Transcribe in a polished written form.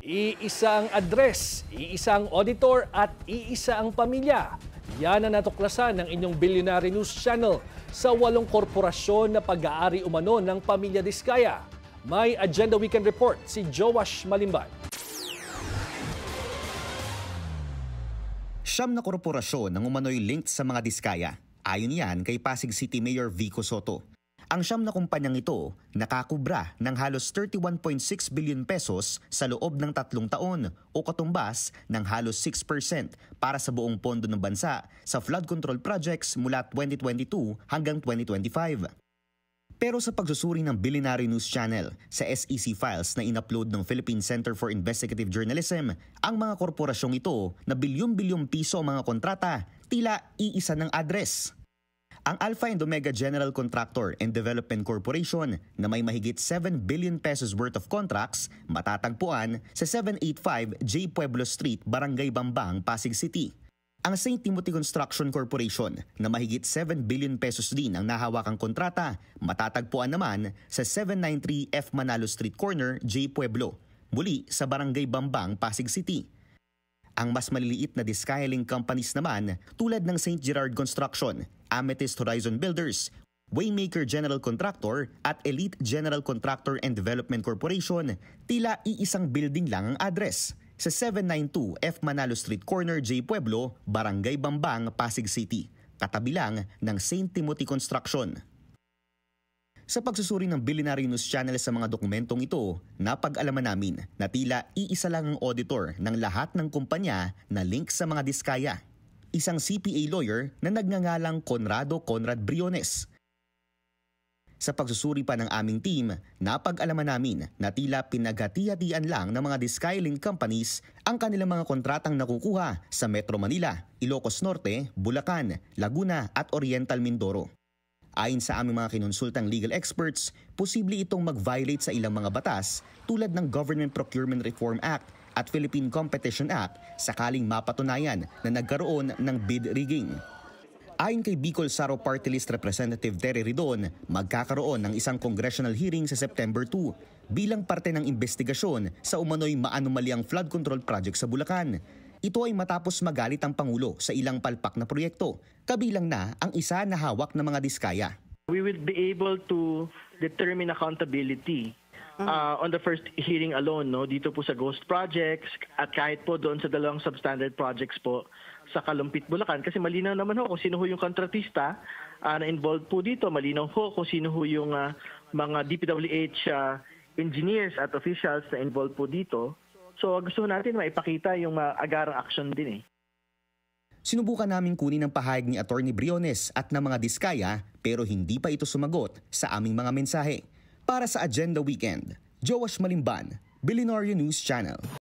Iisa ang address, iisa ang auditor at iisa ang pamilya. Yan ang natuklasan ng inyong Billionaire News Channel sa 8 korporasyon na pag-aari umano ng pamilya Diskaya. May Agenda Weekend Report si Joash Malimban. Siyam na korporasyon ang umano'y linked sa mga Diskaya. Ayon yan kay Pasig City Mayor Vico Soto. Ang siyam na kumpanyang ito nakakubra ng halos 31.6 billion pesos sa loob ng 3 taon o katumbas ng halos 6% para sa buong pondo ng bansa sa flood control projects mula 2022 hanggang 2025. Pero sa pagsusuri ng Billionaire News Channel sa SEC files na inupload ng Philippine Center for Investigative Journalism, ang mga korporasyong ito na bilyon-bilyong piso ang mga kontrata, tila iisa ng address. Ang Alpha and Omega General Contractor and Development Corporation na may mahigit 7 billion pesos worth of contracts matatagpuan sa 785 J. Pueblo Street, Barangay Bambang, Pasig City. Ang St. Timothy Construction Corporation na mahigit 7 billion pesos din ang nahawakang kontrata matatagpuan naman sa 793 F. Manalo Street Corner, J. Pueblo, muli sa Barangay Bambang, Pasig City. Ang mas maliliit na Diskaya-link companies naman tulad ng St. Gerard Construction, Amethyst Horizon Builders, Waymaker General Contractor at Elite General Contractor and Development Corporation, tila iisang building lang ang address sa 792 F. Manalo Street Corner, J. Pueblo, Barangay Bambang, Pasig City, katabi lang ng St. Timothy Construction. Sa pagsusuri ng Billionaire News Channel sa mga dokumentong ito, napag-alaman namin na tila iisa lang ang auditor ng lahat ng kumpanya na link sa mga Diskaya. Isang CPA lawyer na nagngangalang Conrado Conrad Briones. Sa pagsusuri pa ng aming team, napag-alaman namin na tila pinaghati-hatian lang ng mga Diskaya-link companies ang kanilang mga kontratang nakukuha sa Metro Manila, Ilocos Norte, Bulacan, Laguna at Oriental Mindoro. Ayon sa aming mga kinonsultang legal experts, posible itong mag-violate sa ilang mga batas tulad ng Government Procurement Reform Act at Philippine Competition Act sakaling mapatunayan na nagkaroon ng bid rigging. Ayon kay Bicol Saro Party List Representative Terry Ridon, magkakaroon ng isang congressional hearing sa September 2 bilang parte ng investigasyon sa umano'y maanomaliang flood control project sa Bulacan. Ito ay matapos magalit ang Pangulo sa ilang palpak na proyekto, kabilang na ang isa na hawak ng mga Diskaya. We will be able to determine accountability on the first hearing alone, no, dito po sa ghost projects at kahit po doon sa 2 substandard projects po sa Kalumpit, Bulacan. Kasi malinaw naman ho kung sino ho yung kontratista na involved po dito. Malinaw ho kung sino ho yung mga DPWH engineers at officials na involved po dito. So gusto natin maipakita yung agarang action din eh. Sinubukan namin kunin ang pahayag ni Attorney Briones at ng mga Diskaya pero hindi pa ito sumagot sa aming mga mensahe. Para sa Agenda Weekend, Joash Malimban, Billionaire News Channel.